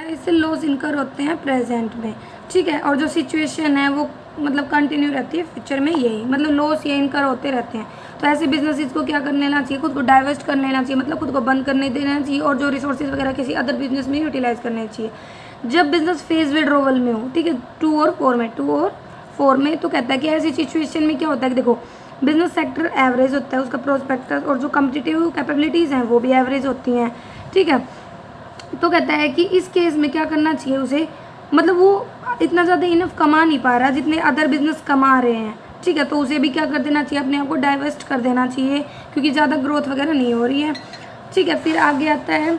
इससे लॉस इनकर होते हैं प्रेजेंट में, ठीक है। और जो सिचुएशन है वो मतलब कंटिन्यू रहती है फ्यूचर में, यही मतलब लॉस ये इनकर होते रहते हैं। तो ऐसे बिजनेसेस को क्या कर लेना चाहिए, खुद को डाइवर्स्ट कर लेना चाहिए, मतलब खुद को बंद करने देना चाहिए और जो रिसोर्सेज वगैरह किसी अदर बिजनेस में यूटिलाइज करने चाहिए। जब बिजनेस फेज विड्रोवल में हो, ठीक है, 2 और 4 में, तो कहता है कि ऐसी सिचुएशन में क्या होता है कि देखो बिजनेस सेक्टर एवरेज होता है, उसका प्रोस्पेक्टस और जो कम्पिटिटिव कैपेबिलिटीज़ हैं वो भी एवरेज होती हैं, ठीक है। तो कहता है कि इस केस में क्या करना चाहिए उसे, मतलब वो इतना ज़्यादा इनफ कमा नहीं पा रहा जितने अदर बिजनेस कमा रहे हैं, ठीक है। तो उसे भी क्या कर देना चाहिए, अपने आप को डाइवर्स्ट कर देना चाहिए, क्योंकि ज़्यादा ग्रोथ वगैरह नहीं हो रही है, ठीक है। फिर आगे आता है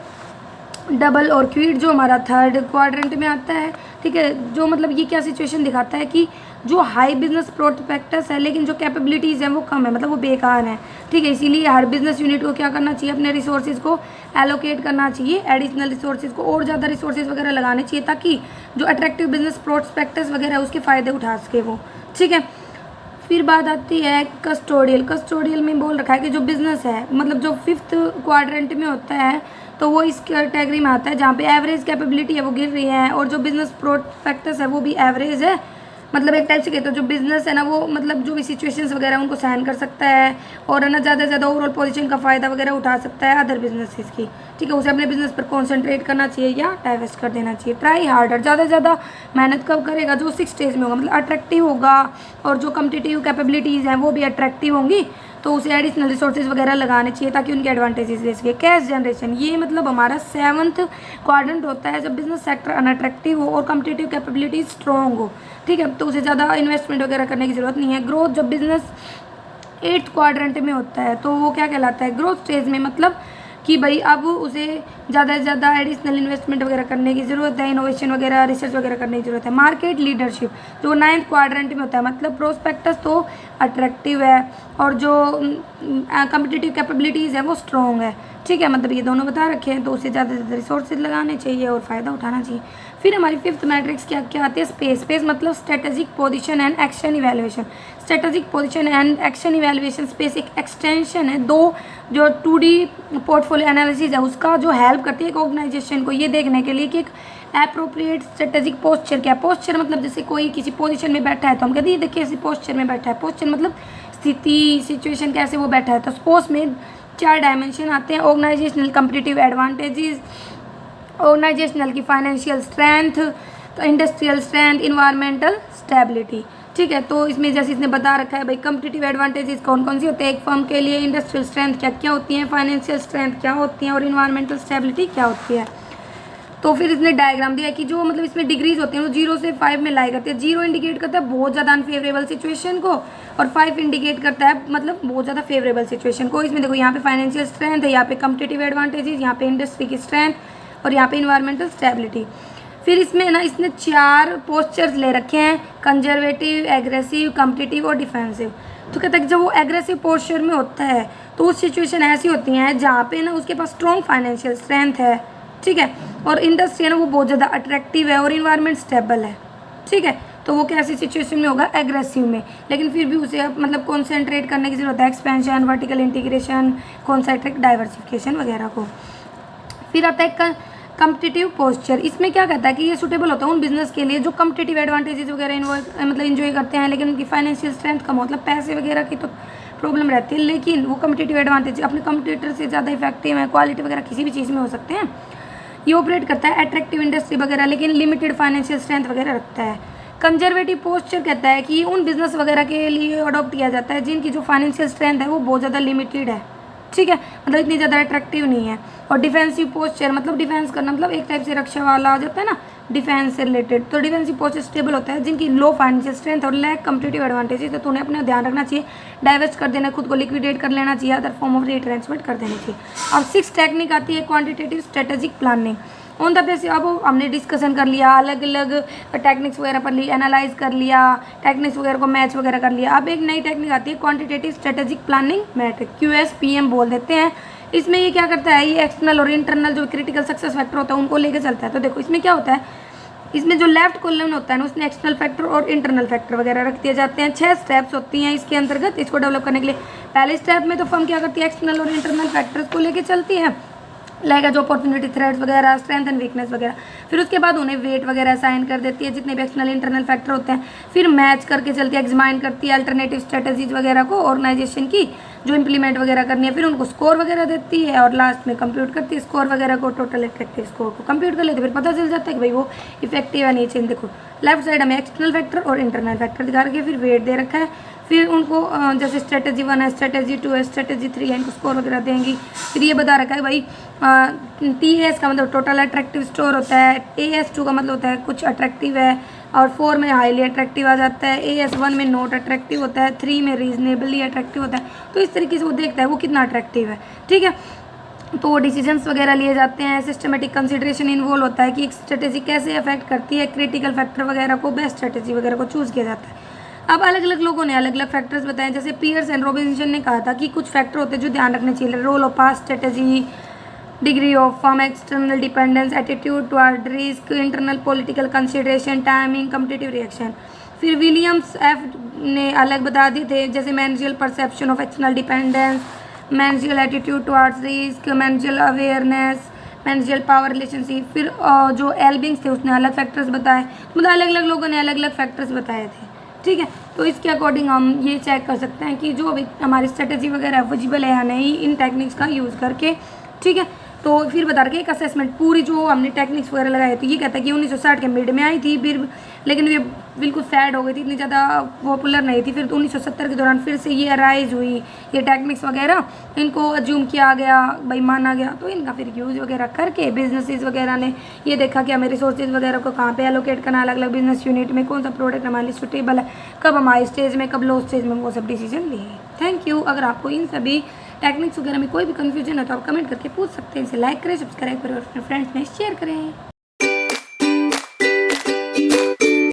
डबल और क्विट, जो हमारा थर्ड क्वाड्रेंट में आता है, ठीक है। जो मतलब ये क्या सिचुएशन दिखाता है कि जो हाई बिजनेस प्रोस्पेक्टस है लेकिन जो कैपेबिलिटीज़ हैं वो कम है, मतलब वो बेकार हैं, ठीक है। इसीलिए हर बिजनेस यूनिट को क्या करना चाहिए, अपने रिसोर्सेज को एलोकेट करना चाहिए, एडिशनल रिसोर्सेज को और ज़्यादा रिसोर्सेज वगैरह लगाने चाहिए, ताकि जो अट्रैक्टिव बिजनेस प्रोस्पेक्टस वगैरह है उसके फ़ायदे उठा सके वो, ठीक है। फिर बात आती है कस्टोडियल में बोल रखा है कि जो बिज़नेस है मतलब जो 5th क्वाड्रेंट में होता है तो वो इस कैटेगरी में आता है जहाँ पे एवरेज कैपेबिलिटी है वो गिर रही है और जो बिज़नेस प्रोस्पेक्टस है वो भी एवरेज है। मतलब एक टाइप से कहते हो जो बिज़नेस है ना वो मतलब जो भी सिचुएशंस वगैरह उनको सहन कर सकता है और है ना ज़्यादा से ज़्यादा ओवरऑल पोजीशन का फ़ायदा वगैरह उठा सकता है अदर बिजनेसेस की, ठीक है। उसे अपने बिजनेस पर कॉन्सेंट्रेट करना चाहिए या डाइवर्स्ट कर देना चाहिए। ट्राई हार्डर, ज़्यादा से ज़्यादा मेहनत कब करेगा, जो 6 स्टेज में होगा, मतलब अट्रैक्टिव होगा और जो कम्पिटिटिव कैपेबिलिटीज़ हैं वो भी अट्रैक्टिव होंगी, तो उसे एडिशनल रिसोर्सेज वगैरह लगाने चाहिए ताकि उनके एडवांटेजेस ले सके। कैश जनरेशन, ये मतलब हमारा 7th क्वाड्रेंट होता है जब बिजनेस सेक्टर अनअट्रैक्टिव हो और कम्पिटिटिव कैपेबिलिटीज स्ट्रॉन्ग हो, ठीक है। तो उसे ज़्यादा इन्वेस्टमेंट वगैरह करने की ज़रूरत नहीं है। ग्रोथ, जब बिजनेस 8th क्वाड्रेंट में होता है तो वो क्या कहलाता है, ग्रोथ स्टेज में, मतलब कि भाई अब उसे ज़्यादा से ज़्यादा एडिशनल इन्वेस्टमेंट वगैरह करने की ज़रूरत है, इनोवेशन वगैरह रिसर्च वगैरह करने की ज़रूरत है। मार्केट लीडरशिप जो 9th क्वाड्रेंट में होता है, मतलब प्रोस्पेक्टस तो अट्रैक्टिव है और जो कम्पिटिटिव कैपेबिलिटीज़ है वो स्ट्रॉन्ग है, ठीक है। मतलब ये दोनों बता रखे हैं, तो उसे ज़्यादा से ज़्यादा रिसोर्सेज लगाने चाहिए और फ़ायदा उठाना चाहिए। फिर हमारी 5th मैट्रिक्स क्या क्या आती है, स्पेस मतलब strategic position and action evaluation. Strategic position and action evaluation space एक एक्सटेंशन है, दो जो 2D पोर्टफोलियो एनालिसिस है उसका जो हेल्प करती है एक ऑर्गेनाइजेशन को ये देखने के लिए कि एक एप्रोप्रिएट स्ट्रेटेजिक पोस्चर क्या है। पोस्चर मतलब जैसे कोई किसी पोजीशन में बैठा है तो हम कहते हैं देखिए ऐसे पोस्चर में बैठा है। पोस्चर मतलब स्थिति, सिचुएशन कैसे वो बैठा है। तो स्पोर्ट्स में 4 डायमेंशन आते हैं, ऑर्गेनाइजेशनल कम्पिटिटिव एडवांटेजेस, ऑर्गेनाइजेशनल की फाइनेंशियल स्ट्रेंथ, तो इंडस्ट्रियल स्ट्रेंथ, इन्वायरमेंटल स्टेबिलिटी, ठीक है। तो इसमें जैसे इसने बता रखा है भाई कम्पिटिटिव एडवांटेजेस कौन कौन सी होते हैं एक फर्म के लिए, इंडस्ट्रियल स्ट्रेंथ क्या क्या होती हैं, फाइनेंशियल स्ट्रेंथ क्या होती हैं और इन्वायरमेंटल स्टेबिलिटी क्या होती है। तो फिर इसने डायग्राम दिया कि जो मतलब इसमें डिग्रीज होती हैं वो 0 से 5 में लाई करती है। 0 इंडिकेट करता है बहुत ज़्यादा अनफेवरेबल सिचुएशन को और 5 इंडिकेट करता है मतलब बहुत ज़्यादा फेवरेबल सिचुएशन को। इसमें देखो यहाँ पे फाइनेंशियल स्ट्रेंथ है, यहाँ पे कम्पिटिटिव एडवांटेजेस, यहाँ पे इंडस्ट्री की स्ट्रेंथ और यहाँ पे इन्वायरमेंटल स्टेबिलिटी। फिर इसमें ना इसने 4 पोस्चर्स ले रखे हैं, कंजर्वेटिव, एग्रेसिव, कम्पिटिटिव और डिफेंसिव। तो कहता है कि जब वो एग्रेसिव पोस्चर में होता है तो उस सिचुएशन ऐसी होती हैं जहाँ पे ना उसके पास स्ट्रॉन्ग फाइनेंशियल स्ट्रेंथ है, ठीक है, और इंडस्ट्री है ना वो बहुत ज़्यादा अट्रैक्टिव है और इन्वायरमेंट स्टेबल है, ठीक है। तो वो कैसी सिचुएशन में होगा, एग्रेसिव में, लेकिन फिर भी उसे मतलब कॉन्सेंट्रेट करने की ज़रूरत है, expansion, vertical integration, concentric diversification वगैरह को। फिर आता है कम्पिटिटिव पोस्चर। इसमें क्या कहता है कि ये सूटेबल होता है उन बिजनेस के लिए जो कम्पिटिटिव एडवांटेजेस वगैरह मतलब इन्जॉय करते हैं लेकिन उनकी फाइनेंशियल स्ट्रेंथ कम, मतलब पैसे वगैरह की तो प्रॉब्लम रहती है लेकिन वो कम्पिटिटिव एडवांटेज अपने कम्पिटिटर से ज़्यादा इफेक्टिव है, क्वालिटी वगैरह किसी भी चीज़ में हो सकते हैं। ये ऑपरेट करता है अट्रैक्टिव इंडस्ट्री वगैरह लेकिन लिमिटेड फाइनेंशियल स्ट्रेंथ वगैरह रखता है। कंजर्वेटिव पोस्चर कहता है कि उन बिजनेस वगैरह के लिए अडॉप्ट किया जाता है जिनकी जो फाइनेंशियल स्ट्रेंथ है वो बहुत ज़्यादा लिमिटेड है, ठीक है, मतलब इतनी ज़्यादा अट्रैक्टिव नहीं है। और डिफेंसिव पोस्चर मतलब डिफेंस करना, मतलब एक टाइप से रक्षा वाला आ जाता है ना डिफेंस से रिलेटेड। तो डिफेंसिव पोस्चर स्टेबल होता है जिनकी लो फाइनेंशियल स्ट्रेंथ और लैक कम्पिटिटिव एडवांटेजेस, तो उन्हें अपना ध्यान रखना चाहिए, डाइवर्स्ट कर देना, खुद को लिक्विडेट कर लेना चाहिए, अदर फॉर्म ऑफ रिट्रेंचमेंट कर देनी चाहिए। अब 6 टेक्निक आती है quantitative strategic planning. On the basis अब हमने डिस्कशन कर लिया, अलग अलग टेक्निक्स वगैरह पढ़ ली, एनालाइज कर लिया, टेक्निक्स वगैरह को मैच वगैरह कर लिया। अब एक नई टेक्निक आती है quantitative strategic planning matrix, QSPM बोल देते हैं। इसमें ये क्या करता है, ये एक्सटर्नल और इंटरनल जो क्रिटिकल सक्सेस फैक्टर होता है उनको लेके चलता है। तो देखो इसमें क्या होता है, इसमें जो लेफ्ट कॉलम होता है ना उसमें एक्सटर्नल फैक्टर और इंटरनल फैक्टर वगैरह रख दिए जाते हैं। 6 स्टेप्स होती हैं इसके अंतर्गत इसको डेवलप करने के लिए। पहले स्टेप में तो फर्म क्या करती है, एक्सटर्नल और इंटरनल फैक्टर्स को लेके चलती है लैगेज अपॉर्चुनिटी थ्रेड्स वगैरह, स्ट्रेंथ एंड वीकनेस वगैरह। फिर उसके बाद उन्हें वेट वगैरह असाइन कर देती है, जितने भी एक्सटर्नल इंटरनल फैक्टर होते हैं। फिर मैच करके चलती है, एग्जामाइन करती है अल्टरनेटिव स्ट्रेटजीज वगैरह को ऑर्गेनाइजेशन की जो इंप्लीमेंट वगैरह करनी है। फिर उनको स्कोर वगैरह देती है और लास्ट में कंप्यूट करती है स्कोर वगैरह को, टोटल इफेक्टिव स्कोर को कंप्यूट कर लेते फिर पता चल जाता है कि भाई वो इफेक्टिव है नहीं चाहिए। देखो लेफ्ट साइड हमें एक्सटर्नल फैक्टर और इंटरनल फैक्टर दिखा रखे, फिर वेट दे रखा है। फिर उनको जैसे स्ट्रेटजी 1 है, स्ट्रेटजी 2 है, स्ट्रेटजी 3 है, इनको स्कोर वगैरह देंगी। फिर ये बता रखा है भाई TAS का मतलब टोटल अट्रैक्टिव स्टोर होता है, AS2 का मतलब होता है कुछ अट्रैक्टिव है, और 4 में हाईली अट्रैक्टिव आ जाता है, AS1 में नॉट अट्रैक्टिव होता है, 3 में रीजनेबली अट्रैक्टिव होता है। तो इस तरीके से वो देखता है वो कितना अट्रैक्टिव है, ठीक है। तो वो डिसीजंस वगैरह लिए जाते हैं, सिस्टमेटिक कंसिडरेशन इन्वॉल्व होता है कि एक स्ट्रेटेजी कैसे अफेक्ट करती है क्रिटिकल फैक्टर वगैरह को, बेस्ट स्ट्रेटेजी वगैरह को चूज़ किया जाता है। अब अलग अलग लोगों ने अलग अलग फैक्टर्स बताए, जैसे पियर्स एंड रॉबिन्सन ने कहा था कि कुछ फैक्टर होते हैं जो ध्यान रखने चाहिए, role of past strategy, degree of firm, external dependence, attitude toward risk, internal political consideration, timing, competitive reaction. फिर विलियम्स F ने अलग बता दिए थे, जैसे managerial perception of external dependence, managerial attitude towards risk, managerial awareness, managerial power relationship. फिर जो एल्बिंग्स थे उसने अलग फैक्टर्स बताए, मतलब अलग अलग लोगों ने अलग अलग फैक्टर्स बताए थे, ठीक है। तो इसके अकॉर्डिंग हम ये चेक कर सकते हैं कि जो भी हमारी स्ट्रेटेजी वगैरह विजिबल है या नहीं इन टेक्निक्स का यूज़ करके, ठीक है। तो फिर बता रखे एक असेसमेंट पूरी जो हमने टेक्निक्स वगैरह लगाए थे, ये कहता है कि 1960 के मिड में आई थी, फिर लेकिन ये बिल्कुल फैड हो गई थी, इतनी ज़्यादा पॉपुलर नहीं थी। फिर 1970 के दौरान फिर से ये अराइज हुई, ये टेक्निक्स वगैरह इनको अज्यूम किया गया, भाई माना गया, तो इनका फिर यूज़ वगैरह करके बिजनेसेस वगैरह ने ये देखा कि हमें रिसोर्सेज वगैरह को कहाँ पे एलोकेट करना, अलग अलग बिजनेस यूनिट में कौन सा प्रोडक्ट हमारे लिए सुटेबल है, कब हम हाई स्टेज में, कब लो स्टेज में, वो सब डिसीजन लिए। Thank you. अगर आपको इन सभी टेक्निक्स वगैरह में कोई भी कन्फ्यूजन है तो आप कमेंट करके पूछ सकते हैं। इसे लाइक करें, सब्सक्राइब करें और अपने फ्रेंड्स में शेयर करें।